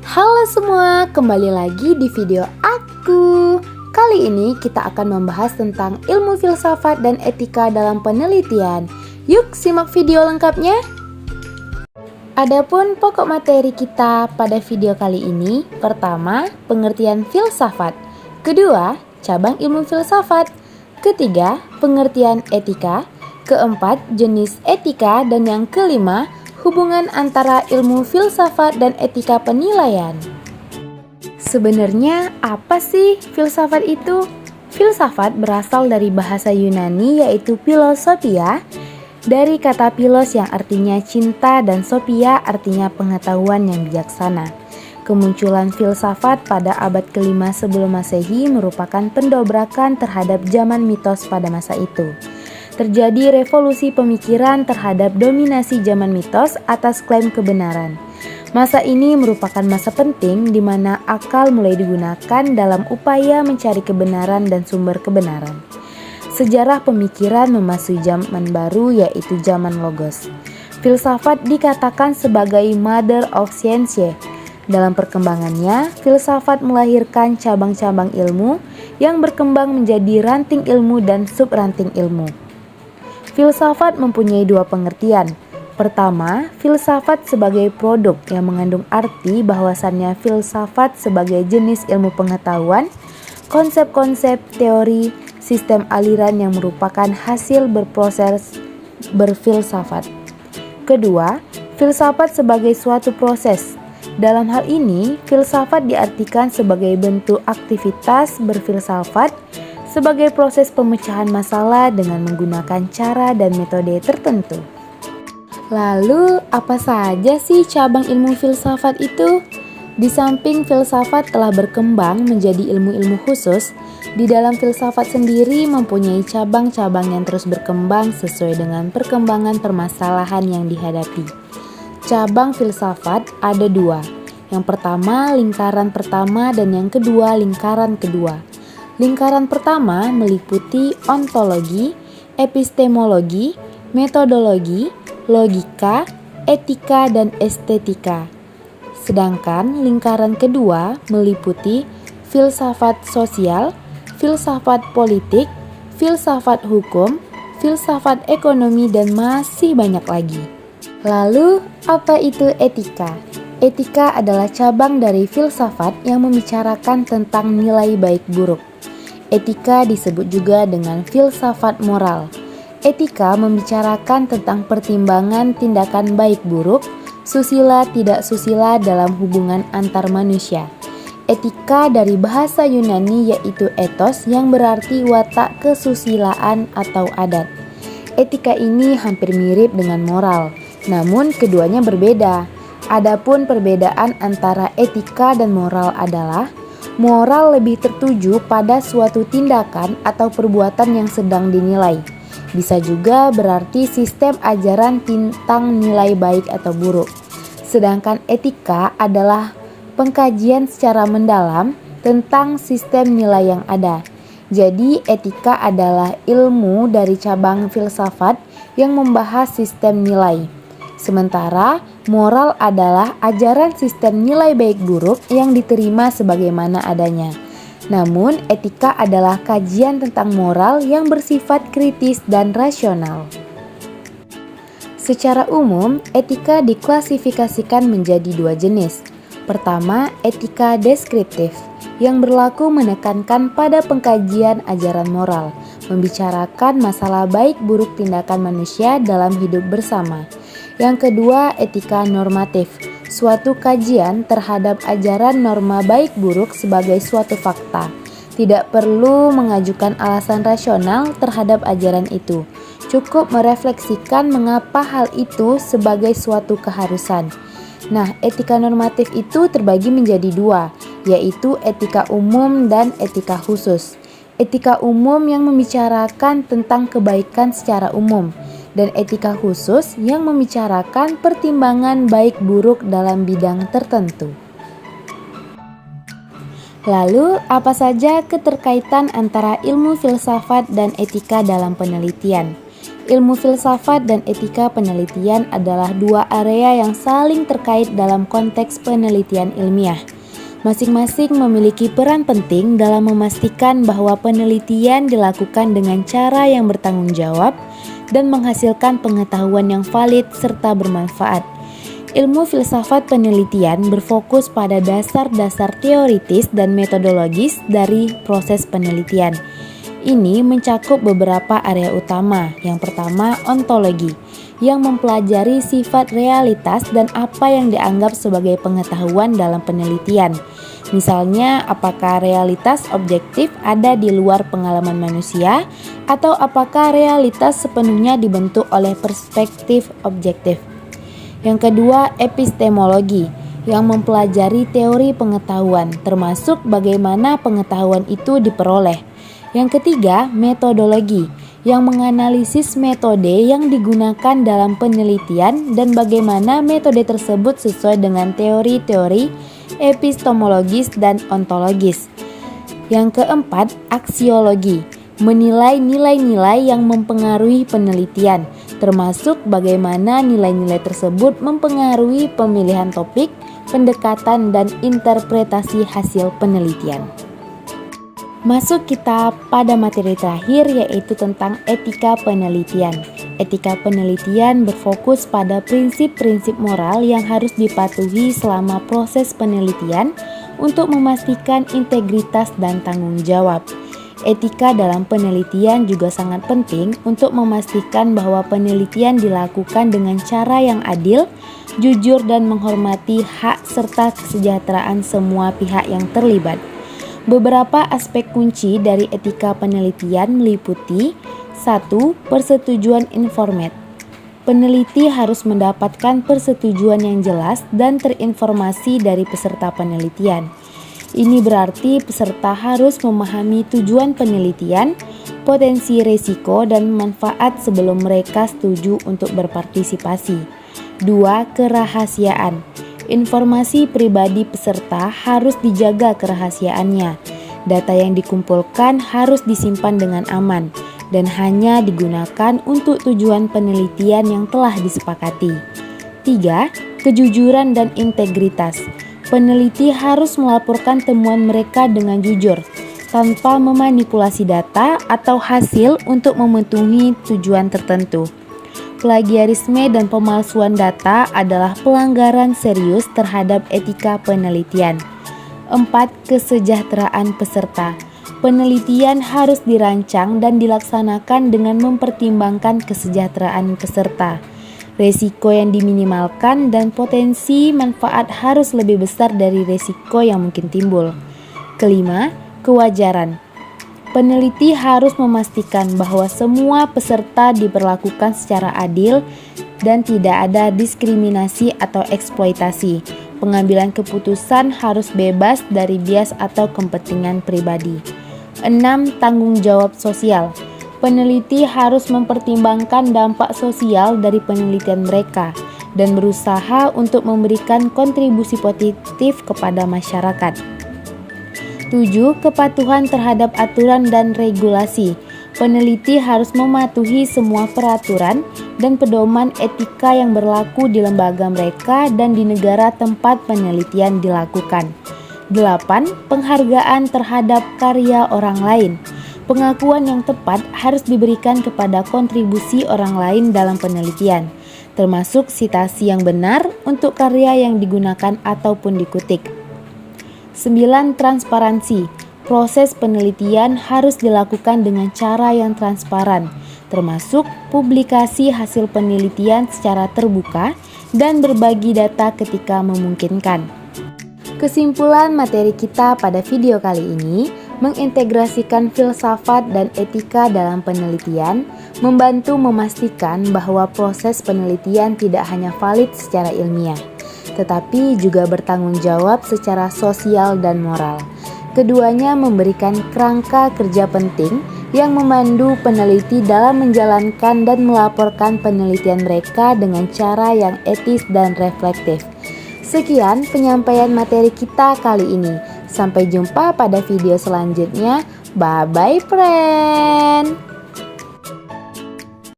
Halo semua, kembali lagi di video aku. Kali ini kita akan membahas tentang ilmu filsafat dan etika dalam penelitian. Yuk simak video lengkapnya. Adapun pokok materi kita pada video kali ini, pertama, pengertian filsafat. Kedua, cabang ilmu filsafat. Ketiga, pengertian etika. Keempat, jenis etika. Dan yang kelima, hubungan antara ilmu filsafat dan etika penilaian. Sebenarnya apa sih filsafat itu? Filsafat berasal dari bahasa Yunani yaitu philosophia, dari kata philos yang artinya cinta dan sophia artinya pengetahuan yang bijaksana. Kemunculan filsafat pada abad ke-5 sebelum Masehi merupakan pendobrakan terhadap zaman mitos pada masa itu. Terjadi revolusi pemikiran terhadap dominasi zaman mitos atas klaim kebenaran. Masa ini merupakan masa penting di mana akal mulai digunakan dalam upaya mencari kebenaran dan sumber kebenaran. Sejarah pemikiran memasuki zaman baru yaitu zaman logos. Filsafat dikatakan sebagai mother of science. Dalam perkembangannya, filsafat melahirkan cabang-cabang ilmu yang berkembang menjadi ranting ilmu dan sub-ranting ilmu. Filsafat mempunyai dua pengertian. Pertama, filsafat sebagai produk yang mengandung arti bahwasannya filsafat sebagai jenis ilmu pengetahuan, konsep-konsep, teori, sistem aliran yang merupakan hasil berproses berfilsafat. Kedua, filsafat sebagai suatu proses. Dalam hal ini, filsafat diartikan sebagai bentuk aktivitas berfilsafat sebagai proses pemecahan masalah dengan menggunakan cara dan metode tertentu. Lalu, apa saja sih cabang ilmu filsafat itu? Di samping filsafat telah berkembang menjadi ilmu-ilmu khusus, di dalam filsafat sendiri mempunyai cabang-cabang yang terus berkembang sesuai dengan perkembangan permasalahan yang dihadapi. Cabang filsafat ada dua. Yang pertama, lingkaran pertama dan yang kedua, lingkaran kedua. Lingkaran pertama meliputi ontologi, epistemologi, metodologi, logika, etika, dan estetika. Sedangkan lingkaran kedua meliputi filsafat sosial, filsafat politik, filsafat hukum, filsafat ekonomi, dan masih banyak lagi. Lalu, apa itu etika? Etika adalah cabang dari filsafat yang membicarakan tentang nilai baik buruk. Etika disebut juga dengan filsafat moral. Etika membicarakan tentang pertimbangan tindakan baik buruk, susila tidak susila dalam hubungan antar manusia. Etika dari bahasa Yunani yaitu ethos yang berarti watak kesusilaan atau adat. Etika ini hampir mirip dengan moral, namun keduanya berbeda. Adapun perbedaan antara etika dan moral adalah moral lebih tertuju pada suatu tindakan atau perbuatan yang sedang dinilai. Bisa juga berarti sistem ajaran tentang nilai baik atau buruk. Sedangkan etika adalah pengkajian secara mendalam tentang sistem nilai yang ada. Jadi etika adalah ilmu dari cabang filsafat yang membahas sistem nilai. Sementara moral adalah ajaran sistem nilai baik buruk yang diterima sebagaimana adanya. Namun, etika adalah kajian tentang moral yang bersifat kritis dan rasional. Secara umum, etika diklasifikasikan menjadi dua jenis. Pertama, etika deskriptif, yang berlaku menekankan pada pengkajian ajaran moral, membicarakan masalah baik buruk tindakan manusia dalam hidup bersama. Yang kedua, etika normatif, suatu kajian terhadap ajaran norma baik buruk sebagai suatu fakta. Tidak perlu mengajukan alasan rasional terhadap ajaran itu. Cukup merefleksikan mengapa hal itu sebagai suatu keharusan. Nah, etika normatif itu terbagi menjadi dua, yaitu etika umum dan etika khusus. Etika umum yang membicarakan tentang kebaikan secara umum, dan etika khusus yang membicarakan pertimbangan baik buruk dalam bidang tertentu. Lalu, apa saja keterkaitan antara ilmu filsafat dan etika dalam penelitian? Ilmu filsafat dan etika penelitian adalah dua area yang saling terkait dalam konteks penelitian ilmiah. Masing-masing memiliki peran penting dalam memastikan bahwa penelitian dilakukan dengan cara yang bertanggung jawab dan menghasilkan pengetahuan yang valid serta bermanfaat. Ilmu filsafat penelitian berfokus pada dasar-dasar teoritis dan metodologis dari proses penelitian. Ini mencakup beberapa area utama. Yang pertama, ontologi, yang mempelajari sifat realitas dan apa yang dianggap sebagai pengetahuan dalam penelitian. Misalnya, apakah realitas objektif ada di luar pengalaman manusia, atau apakah realitas sepenuhnya dibentuk oleh perspektif objektif. Yang kedua, epistemologi, yang mempelajari teori pengetahuan, termasuk bagaimana pengetahuan itu diperoleh. Yang ketiga, metodologi, yang menganalisis metode yang digunakan dalam penelitian dan bagaimana metode tersebut sesuai dengan teori-teori epistemologis dan ontologis. Yang keempat, aksiologi, menilai nilai-nilai yang mempengaruhi penelitian, termasuk bagaimana nilai-nilai tersebut mempengaruhi pemilihan topik, pendekatan, dan interpretasi hasil penelitian. Masuk kita pada materi terakhir, yaitu tentang etika penelitian. Etika penelitian berfokus pada prinsip-prinsip moral yang harus dipatuhi selama proses penelitian untuk memastikan integritas dan tanggung jawab. Etika dalam penelitian juga sangat penting untuk memastikan bahwa penelitian dilakukan dengan cara yang adil, jujur, dan menghormati hak serta kesejahteraan semua pihak yang terlibat. Beberapa aspek kunci dari etika penelitian meliputi 1. Persetujuan informed. Peneliti harus mendapatkan persetujuan yang jelas dan terinformasi dari peserta penelitian. Ini berarti peserta harus memahami tujuan penelitian, potensi risiko, dan manfaat sebelum mereka setuju untuk berpartisipasi. 2. Kerahasiaan. Informasi pribadi peserta harus dijaga kerahasiaannya. Data yang dikumpulkan harus disimpan dengan aman dan hanya digunakan untuk tujuan penelitian yang telah disepakati. 3. Kejujuran dan integritas. Peneliti harus melaporkan temuan mereka dengan jujur, tanpa memanipulasi data atau hasil untuk memenuhi tujuan tertentu. Plagiarisme dan pemalsuan data adalah pelanggaran serius terhadap etika penelitian. 4. Kesejahteraan peserta. Penelitian harus dirancang dan dilaksanakan dengan mempertimbangkan kesejahteraan peserta. Resiko yang diminimalkan dan potensi manfaat harus lebih besar dari resiko yang mungkin timbul. 5. Kewajaran. Peneliti harus memastikan bahwa semua peserta diperlakukan secara adil dan tidak ada diskriminasi atau eksploitasi. Pengambilan keputusan harus bebas dari bias atau kepentingan pribadi. 6. Tanggung jawab sosial. Peneliti harus mempertimbangkan dampak sosial dari penelitian mereka dan berusaha untuk memberikan kontribusi positif kepada masyarakat. 7. Kepatuhan terhadap aturan dan regulasi. Peneliti harus mematuhi semua peraturan dan pedoman etika yang berlaku di lembaga mereka dan di negara tempat penelitian dilakukan. 8. Penghargaan terhadap karya orang lain. Pengakuan yang tepat harus diberikan kepada kontribusi orang lain dalam penelitian, termasuk sitasi yang benar untuk karya yang digunakan ataupun dikutip. 9. Transparansi. Proses penelitian harus dilakukan dengan cara yang transparan, termasuk publikasi hasil penelitian secara terbuka dan berbagi data ketika memungkinkan. Kesimpulan materi kita pada video kali ini mengintegrasikan filsafat dan etika dalam penelitian, membantu memastikan bahwa proses penelitian tidak hanya valid secara ilmiah, tetapi juga bertanggung jawab secara sosial dan moral. Keduanya memberikan kerangka kerja penting yang memandu peneliti dalam menjalankan dan melaporkan penelitian mereka dengan cara yang etis dan reflektif. Sekian penyampaian materi kita kali ini. Sampai jumpa pada video selanjutnya. Bye-bye, friend!